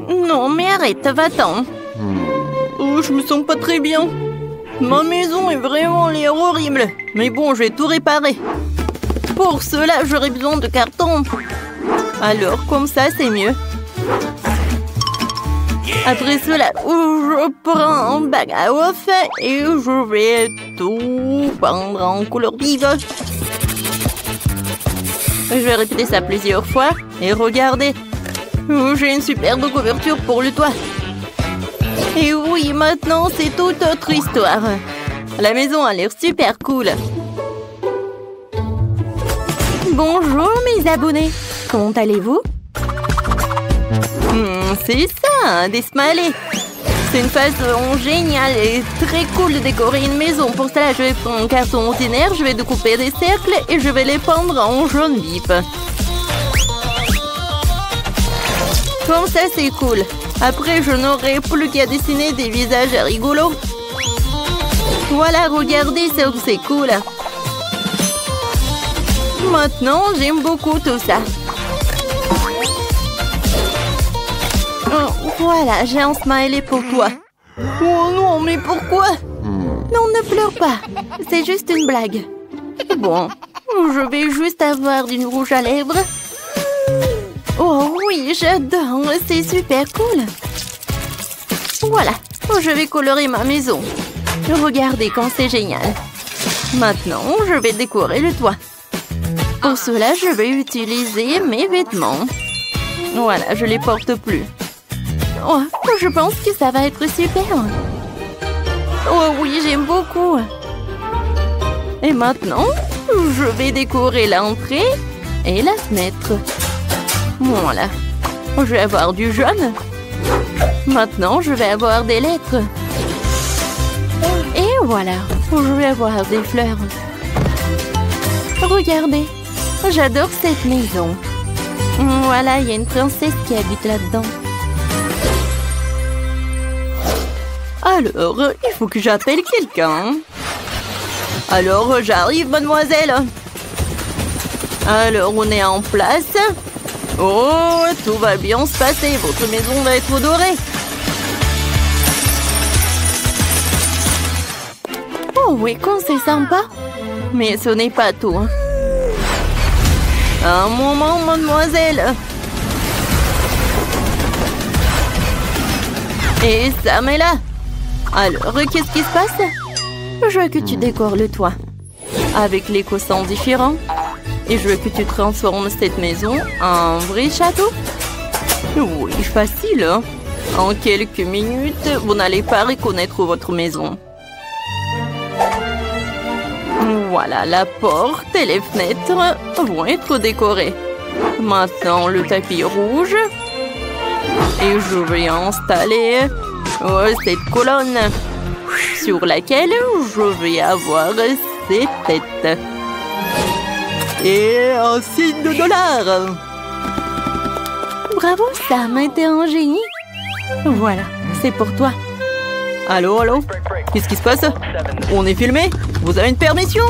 Non, mais arrête, va-t'en. Oh, je me sens pas très bien. Ma maison est vraiment l'air horrible. Mais bon, je vais tout réparer. Pour cela, j'aurai besoin de carton. Alors, comme ça, c'est mieux. Après cela, je prends un bac à off et je vais tout peindre en couleur vive. Je vais répéter ça plusieurs fois. Et regardez, j'ai une superbe couverture pour le toit. Et oui, maintenant, c'est toute autre histoire. La maison a l'air super cool. Bonjour, mes abonnés. Comment allez-vous? C'est ça, des smileys. C'est une façon géniale et très cool de décorer une maison. Pour cela, je vais prendre un carton ordinaire, je vais découper des cercles et je vais les peindre en jaune vif. Comme ça, c'est cool. Après, je n'aurai plus qu'à dessiner des visages rigolos. Voilà, regardez, c'est cool. Maintenant, j'aime beaucoup tout ça. Voilà, j'ai un smiley pour toi. Oh non, mais pourquoi? Non, ne pleure pas. C'est juste une blague. Bon, je vais juste avoir du rouge à lèvres. Oh oui, j'adore. C'est super cool. Voilà, je vais colorer ma maison. Regardez comme c'est génial. Maintenant, je vais décorer le toit. Pour cela, je vais utiliser mes vêtements. Voilà, je les porte plus. Oh, je pense que ça va être super. Oh oui, j'aime beaucoup. Et maintenant, je vais décorer l'entrée et la fenêtre. Voilà. Je vais avoir du jaune. Maintenant, je vais avoir des lettres. Et voilà, je vais avoir des fleurs. Regardez, j'adore cette maison. Voilà, il y a une princesse qui habite là-dedans. Alors, il faut que j'appelle quelqu'un. Alors, j'arrive, mademoiselle. Alors, on est en place. Oh, tout va bien se passer. Votre maison va être dorée. Oh oui, quand c'est sympa. Mais ce n'est pas tout. Un moment, mademoiselle. Et Sam est là. Alors, qu'est-ce qui se passe? Je veux que tu décores le toit avec les coussins différents. Et je veux que tu transformes cette maison en vrai château. Oui, facile, hein? En quelques minutes, vous n'allez pas reconnaître votre maison. Voilà, la porte et les fenêtres vont être décorées. Maintenant, le tapis rouge. Et je vais installer cette colonne sur laquelle je vais avoir ces têtes. Et un signe de $. Bravo Sam, t'es un génie. Voilà, c'est pour toi. Allô, allô? Qu'est-ce qui se passe? On est filmé? Vous avez une permission?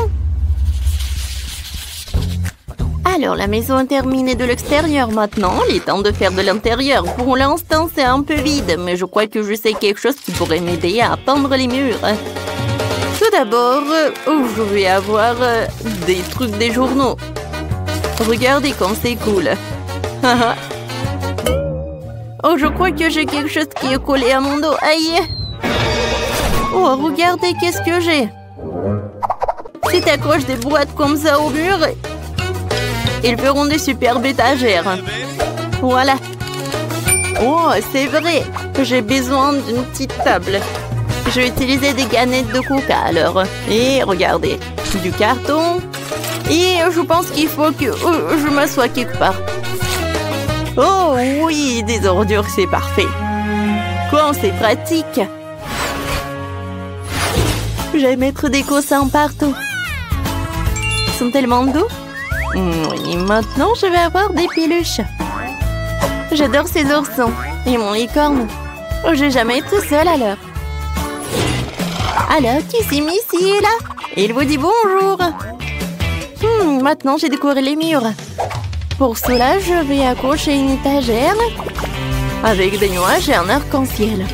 Alors, la maison est terminée de l'extérieur maintenant. Il est temps de faire de l'intérieur. Pour l'instant, c'est un peu vide, mais je crois que je sais quelque chose qui pourrait m'aider à peindre les murs. Tout d'abord, je vais avoir des trucs des journaux. Regardez comme c'est cool. Oh, je crois que j'ai quelque chose qui est collé à mon dos. Aïe! Oh, regardez qu'est-ce que j'ai. Si tu accroches des boîtes comme ça au mur, ils feront des superbes étagères. Voilà. Oh, c'est vrai. J'ai besoin d'une petite table. Je vais utiliser des canettes de coca alors. Et regardez, du carton. Et je pense qu'il faut que je m'assoie quelque part. Oh oui, des ordures, c'est parfait. Quand c'est pratique. Je vais mettre des coussins partout. Ils sont tellement doux. Oui, maintenant je vais avoir des peluches. J'adore ces oursons. Et mon licorne. Oh, je vais jamais être seule alors. Alors, Kissy Missy est là. Il vous dit bonjour. Maintenant, j'ai décoré les murs. Pour cela, je vais accrocher une étagère avec des nuages et un arc-en-ciel.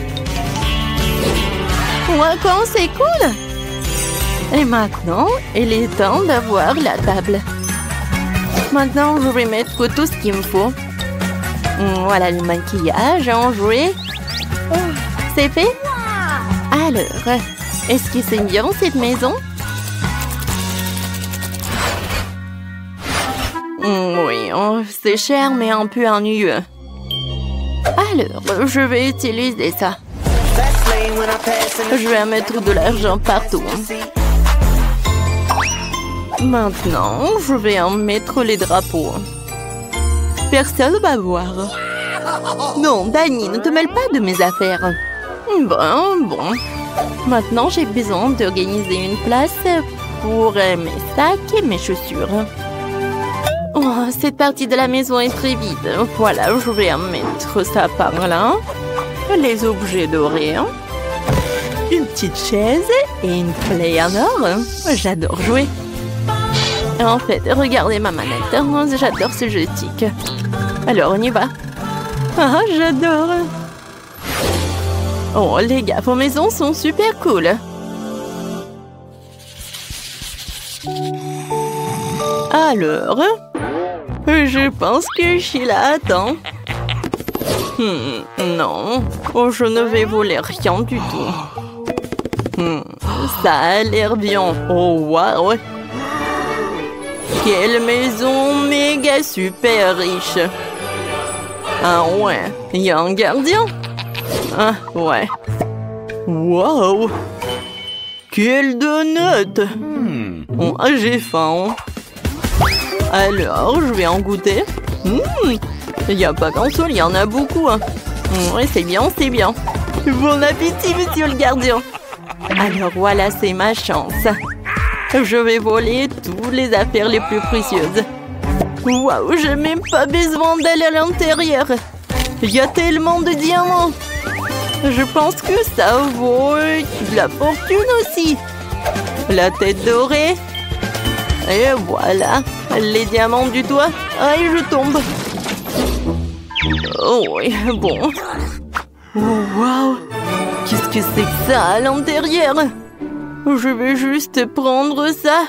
Ouah, quand c'est cool! Et maintenant, il est temps d'avoir la table. Maintenant, je vais mettre tout ce qu'il me faut. Voilà le maquillage, en jouet. C'est fait? Alors, est-ce que c'est bien cette maison? Oui, c'est cher mais un peu ennuyeux. Alors, je vais utiliser ça. Je vais mettre de l'argent partout. Maintenant, je vais en mettre les drapeaux. Personne va voir. Non, Danny, ne te mêle pas de mes affaires. Bon. Maintenant, j'ai besoin d'organiser une place pour mes sacs et mes chaussures. Oh, cette partie de la maison est très vide. Voilà, je vais en mettre ça par là. Les objets dorés. Une petite chaise et une clé en or. J'adore jouer. En fait, regardez ma manette. J'adore ce joystick. Alors, on y va. Ah, j'adore. Oh, les gars, vos maisons sont super cool. Alors, je pense que Sheila attend. Non, je ne vais voler rien du tout. Ça a l'air bien. Oh, waouh! Quelle maison méga super riche. Ah ouais, il y a un gardien. Ah ouais. Wow. Quelle donut. Oh, j'ai faim. Alors, je vais en goûter. Il n'y a pas qu'un seul, il y en a beaucoup. Oui, c'est bien, c'est bien. Bon appétit, monsieur le gardien. Alors voilà, c'est ma chance. Je vais voler toutes les affaires les plus précieuses. Waouh, j'ai même pas besoin d'aller à l'intérieur. Il y a tellement de diamants. Je pense que ça vaut de la fortune aussi. La tête dorée. Et voilà, les diamants du toit. Aïe, je tombe. Oh oui, bon. Oh, waouh. Qu'est-ce que c'est que ça à l'intérieur? Je vais juste prendre ça.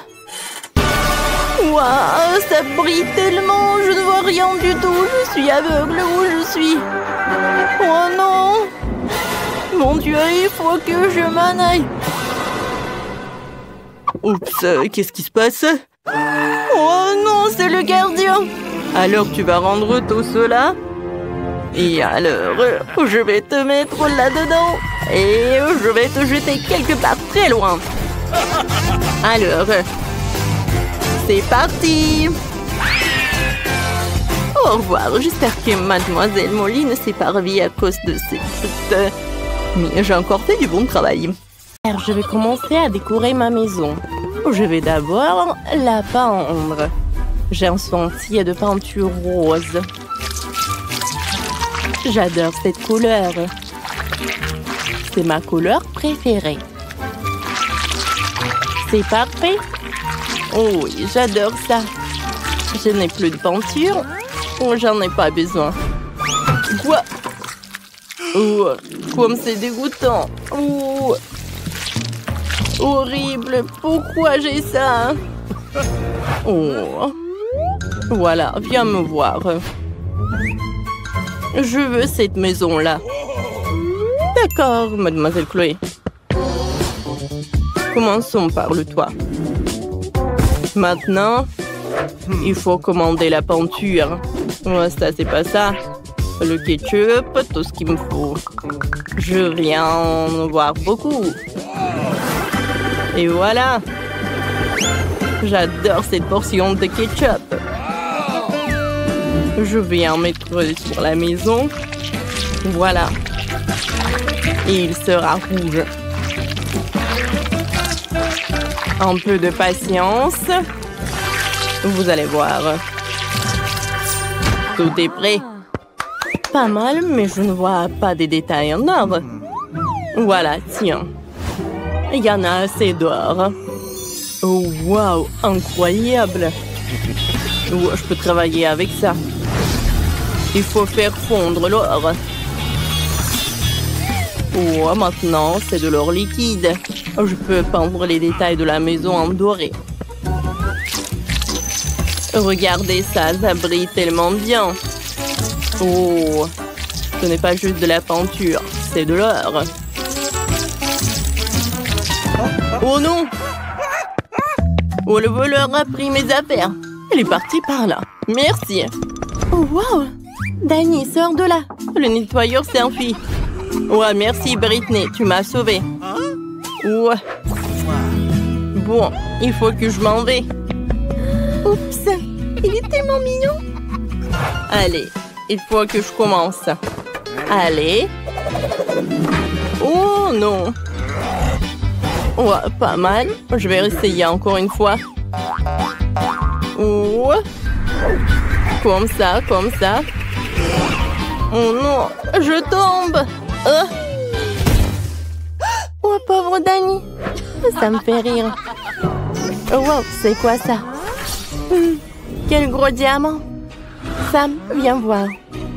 Waouh, ça brille tellement. Je ne vois rien du tout. Je suis aveugle où je suis. Oh non. Mon Dieu, il faut que je m'en aille. Oups, qu'est-ce qui se passe? Oh non, c'est le gardien. Alors tu vas rendre tout cela? Et alors, je vais te mettre là-dedans. Et je vais te jeter quelque part très loin. Alors, c'est parti. Au revoir. J'espère que Mademoiselle Molly ne s'est pas ravie à cause de cette... Mais j'ai encore fait du bon travail. Alors, je vais commencer à décorer ma maison. Je vais d'abord la peindre. J'ai un sentier de peinture rose. J'adore cette couleur. C'est ma couleur préférée. C'est parfait. Oh oui, j'adore ça. Je n'ai plus de peinture. Oh, j'en ai pas besoin. Quoi? Oh, comme c'est dégoûtant. Oh, horrible. Pourquoi j'ai ça? Oh. Voilà, viens me voir. Je veux cette maison-là. D'accord, mademoiselle Chloé. Commençons par le toit. Maintenant, il faut commander la peinture. Oh, ça, c'est pas ça. Le ketchup, tout ce qu'il me faut. Je viens en voir beaucoup. Et voilà. J'adore cette portion de ketchup. Je vais en mettre sur la maison. Voilà. Et il sera rouge. Un peu de patience. Vous allez voir. Tout est prêt. Pas mal, mais je ne vois pas des détails en or. Voilà, tiens. Il y en a assez d'or. Oh, waouh, incroyable. Oh, je peux travailler avec ça. Il faut faire fondre l'or. Oh, maintenant, c'est de l'or liquide. Je peux peindre les détails de la maison en doré. Regardez ça, ça brille tellement bien. Oh, ce n'est pas juste de la peinture, c'est de l'or. Oh non! Oh, le voleur a pris mes affaires. Il est parti par là. Merci. Oh, wow! Danny, sors de là. Le nettoyeur s'est enfui. Ouais, merci Britney, tu m'as sauvée. Ouais. Bon, il faut que je m'en vais. Oups, il est tellement mignon. Allez, il faut que je commence. Allez. Oh non. Ouais, pas mal. Je vais essayer encore une fois. Oh. Comme ça, comme ça. Oh non, je tombe. Oh, pauvre Danny. Ça me fait rire. Oh, wow, c'est quoi ça? Quel gros diamant. Sam, viens voir.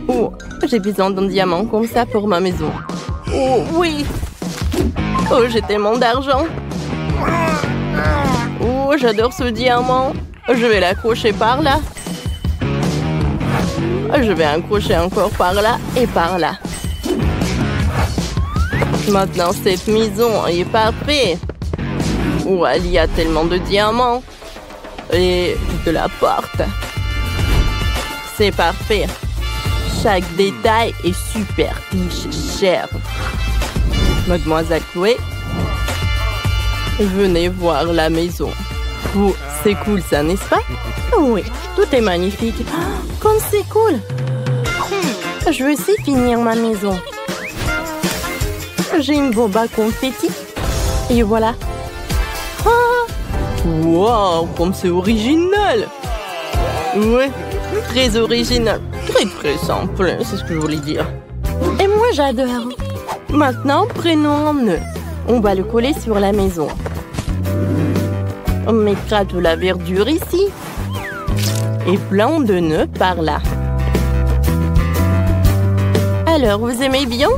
Oh, j'ai besoin d'un diamant comme ça pour ma maison. Oh, oui. Oh, j'ai tellement d'argent. Oh, j'adore ce diamant. Je vais l'accrocher par là. Je vais accrocher encore par là et par là. Maintenant, cette maison est parfaite. Oh, il y a tellement de diamants. Et de la porte. C'est parfait. Chaque détail est super riche et cher. Mademoiselle Chloé, venez voir la maison. Oh, c'est cool ça, n'est-ce pas? Oui, tout est magnifique. Oh, comme c'est cool. Je veux aussi finir ma maison. J'ai une bombe à confetti. Et voilà. Ah! Wow, comme c'est original. Ouais, très original. Très simple, c'est ce que je voulais dire. Et moi, j'adore. Maintenant, prenons un nœud. On va le coller sur la maison. On mettra de la verdure ici. Et plein de nœuds par là. Alors, vous aimez bien?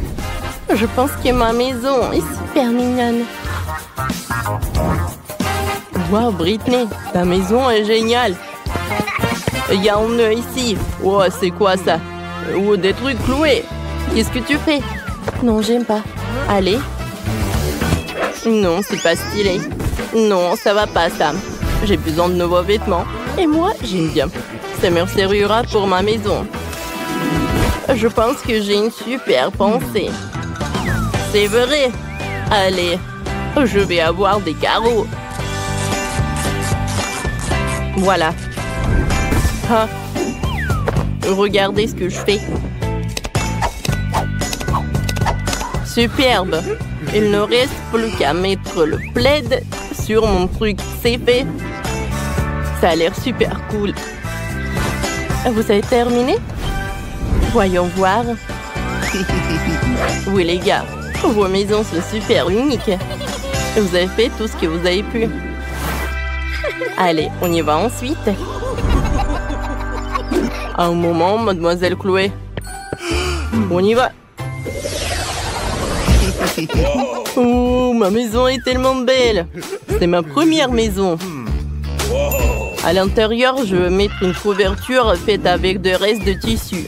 Je pense que ma maison est super mignonne. Wow, Britney, ta maison est géniale. Il y a un nœud ici. Oh, c'est quoi ça? Oh, des trucs cloués. Qu'est-ce que tu fais? Non, j'aime pas. Allez. Non, c'est pas stylé. Non, ça va pas, Sam. J'ai besoin de nouveaux vêtements. Et moi, j'aime bien. Ça me servira pour ma maison. Je pense que j'ai une super pensée. C'est vrai. Allez, je vais avoir des carreaux. Voilà. Ah. Regardez ce que je fais. Superbe. Il ne reste plus qu'à mettre le plaid sur mon truc. C'est fait. Ça a l'air super cool. Vous avez terminé? Voyons voir. Oui, les gars. Vos maisons sont super uniques. Vous avez fait tout ce que vous avez pu. Allez, on y va ensuite. Un moment, mademoiselle Chloé. On y va. Oh, ma maison est tellement belle. C'est ma première maison. À l'intérieur, je vais mettre une couverture faite avec des restes de tissu.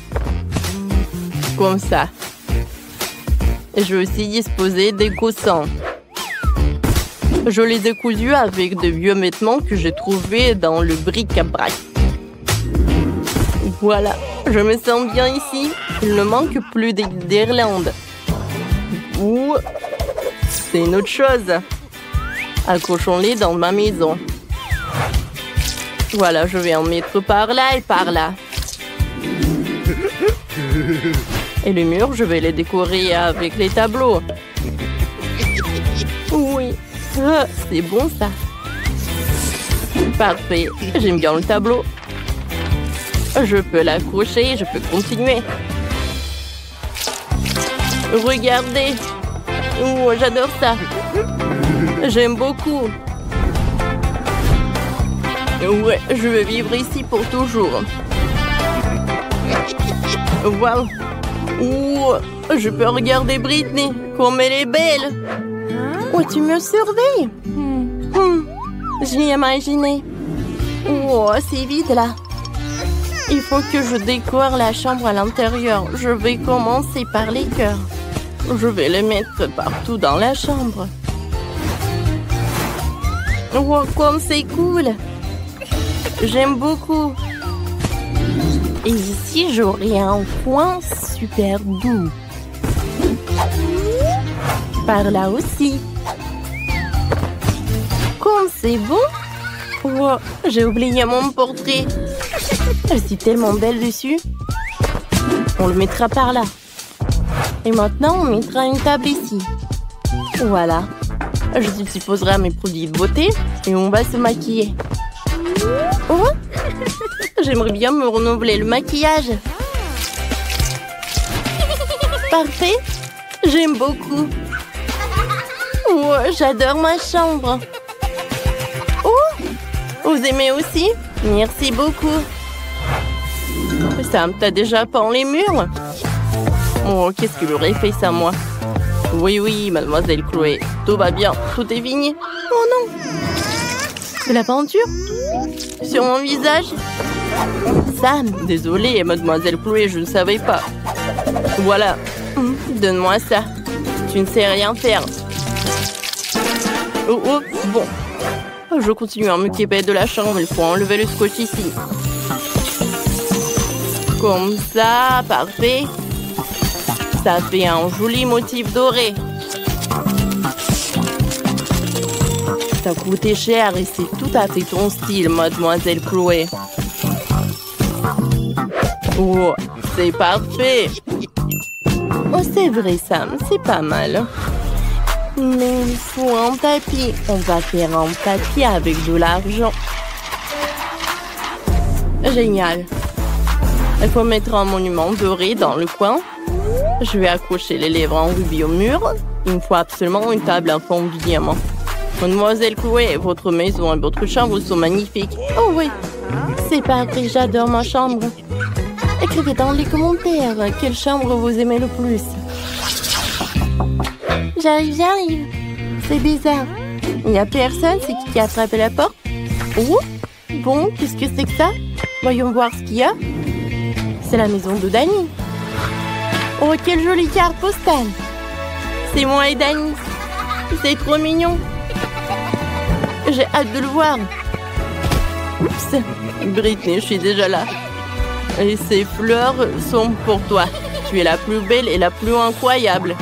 Comme ça. Et je vais aussi disposer des coussins. Je les ai cousus avec de vieux vêtements que j'ai trouvés dans le bric-à-brac. Voilà, je me sens bien ici. Il ne manque plus des guirlandes. Ouh, c'est une autre chose. Accrochons-les dans ma maison. Voilà, je vais en mettre par là et par là. Et le mur, je vais les décorer avec les tableaux. Oui, c'est bon ça. Parfait, j'aime bien le tableau. Je peux l'accrocher, je peux continuer. Regardez. Oh, j'adore ça. J'aime beaucoup. Ouais, je veux vivre ici pour toujours. Waouh! Ouh, je peux regarder Britney, comme elle est belle. Oh, tu me surveilles? Je l'ai imaginé. Oh, c'est vide là. Il faut que je décore la chambre à l'intérieur. Je vais commencer par les cœurs. Je vais les mettre partout dans la chambre. Oh, comme c'est cool! J'aime beaucoup. Et ici, j'aurai un coin super doux. Par là aussi. Comme c'est bon! Oh, j'ai oublié mon portrait. Je suis tellement belle dessus. On le mettra par là. Et maintenant, on mettra une table ici. Voilà. Je supposerai mes produits de beauté et on va se maquiller. Oh! J'aimerais bien me renouveler le maquillage. Parfait. J'aime beaucoup. Oh, j'adore ma chambre. Oh! Vous aimez aussi? Merci beaucoup. Sam, t'as déjà peint les murs? Oh, qu'est-ce qu'il aurait fait ça, moi? Oui, mademoiselle Chloé. Tout va bien. Tout est fini. Oh non! De la peinture? Sur mon visage? Sam, désolée, mademoiselle Chloé, je ne savais pas. Voilà. Donne-moi ça. Tu ne sais rien faire. Oh, bon. Je continue à m'occuper de la chambre. Il faut enlever le scotch ici. Comme ça, parfait. Ça fait un joli motif doré. Ça coûtait cher et c'est tout à fait ton style, mademoiselle Chloé. Oh, c'est parfait. Oh, c'est vrai, Sam, c'est pas mal. Mais il faut un tapis. On va faire un tapis avec de l'argent. Génial. Il faut mettre un monument doré dans le coin. Je vais accrocher les lèvres en rubis au mur. Il me faut absolument une table à fond de diamant. Mademoiselle Chloé, votre maison et votre chambre sont magnifiques. Oh oui, c'est parfait, j'adore ma chambre. Écrivez dans les commentaires quelle chambre vous aimez le plus. J'arrive. C'est bizarre. Il n'y a personne, c'est qui a attrapé la porte? Oh, bon, qu'est-ce que c'est que ça? Voyons voir ce qu'il y a. C'est la maison de Dani. Oh, quelle jolie carte postale. C'est moi et Dani. C'est trop mignon. J'ai hâte de le voir. Oups. Britney, je suis déjà là. Et ces fleurs sont pour toi. Tu es la plus belle et la plus incroyable.